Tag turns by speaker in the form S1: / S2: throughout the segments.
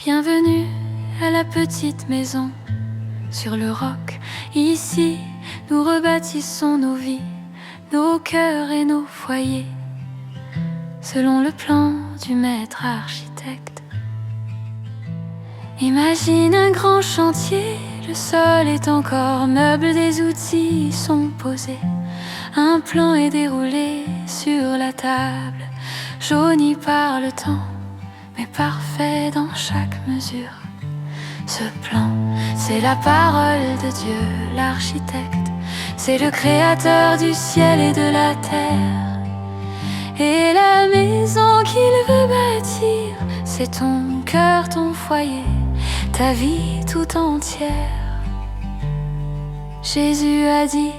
S1: Bienvenue à la petite maison sur le roc. Ici, nous rebâtissons nos vies, nos cœurs et nos foyers, selon le plan du maître architecte. Imagine un grand chantier, le sol est encore meuble, des outils sont posés. Un plan est déroulé sur la table, jauni par le temps, mais parfait dans chaque mesure. Ce plan, c'est la parole de Dieu, l'architecte. C'est le créateur du ciel et de la terre. Et la maison qu'il veut bâtir, c'est ton cœur, ton foyer, ta vie tout entière. Jésus a dit: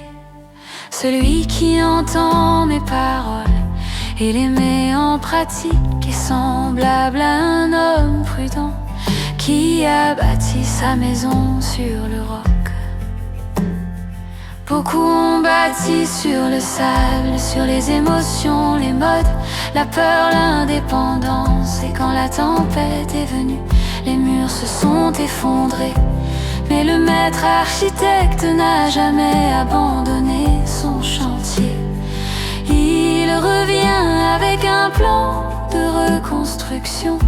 S1: celui qui entend mes paroles et les met en pratique est semblable à un homme prudent qui a bâti sa maison sur le roc. Beaucoup ont bâti sur le sable, sur les émotions, les modes, la peur, l'indépendance. Et quand la tempête est venue, les murs se sont effondrés. Mais le maître architecte n'a jamais abandonné son chantier. Il revient avec un plan de reconstruction,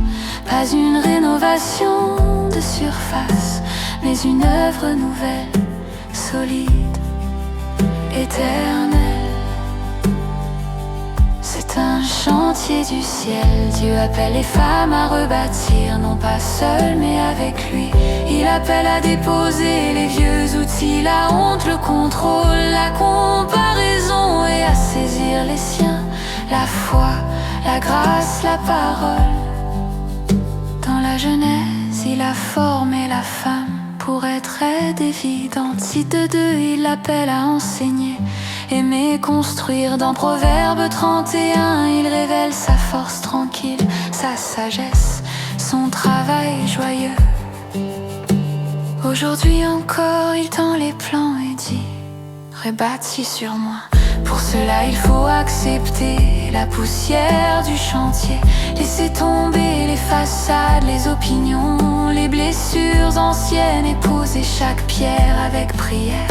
S1: pas une rénovation de surface, mais une œuvre nouvelle, solide, éternelle. C'est un chantier du ciel. Dieu appelle les femmes à rebâtir, non pas seules mais avec lui. Il appelle à déposer les vieux outils, la honte, le contrôle, la comparaison, et à saisir les siens, la foi, la grâce, la parole. Dans la Genèse, il a formé la femme pour être aide évidente. Si de deux, il appelle à enseigner, aimer, construire. Dans Proverbe 31, il révèle sa force tranquille, sa sagesse, son travail joyeux. Aujourd'hui encore, il tend les plans et dit: rebâtis sur moi. Pour cela, il faut accepter la poussière du chantier, laisser tomber les façades, les opinions, les blessures anciennes, et poser chaque pierre avec prière.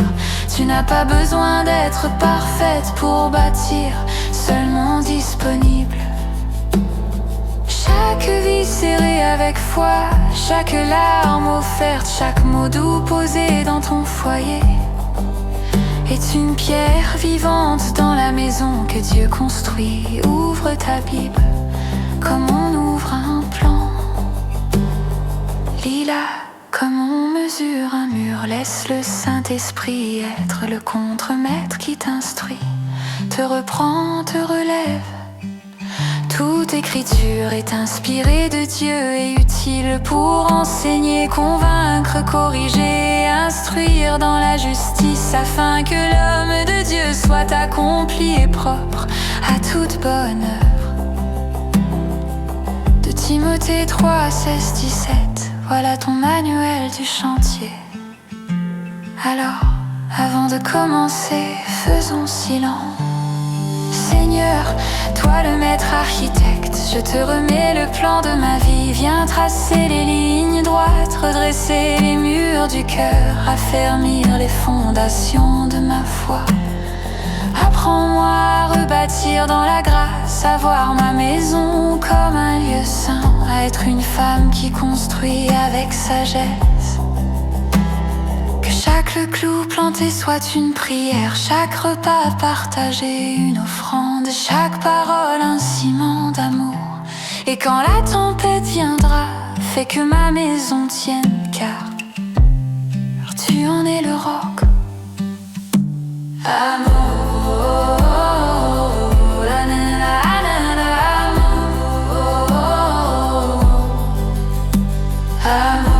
S1: Tu n'as pas besoin d'être parfaite pour bâtir, seulement disponible. Chaque vie serrée avec foi, chaque larme offerte, chaque mot doux posé dans ton foyer est une pierre vivante dans la maison que Dieu construit. Ouvre ta Bible comme on ouvre un plan. Lis-la comme on mesure un mur. Laisse le Saint-Esprit être le contremaître qui t'instruit, te reprend, te relève. Toute écriture est inspirée de Dieu et utile pour enseigner, convaincre, corriger, instruire dans la justice, afin que l'homme de Dieu soit accompli et propre à toute bonne œuvre. De Timothée 3, 16, 17, voilà ton manuel du chantier. Alors, avant de commencer, faisons silence. Seigneur, toi le maître architecte, je te remets le plan de ma vie. Viens tracer les lignes droites, redresser les murs du cœur, affermir les fondations de ma foi. Apprends-moi à rebâtir dans la grâce, à voir ma maison comme un lieu saint, à être une femme qui construit avec sagesse. Que chaque clou planté soit une prière, chaque repas partagé une offrande, chaque parole un ciment d'amour. Et quand la tempête viendra, fais que ma maison tienne, car tu en es le roc. Amour, la la la la, amour, amour.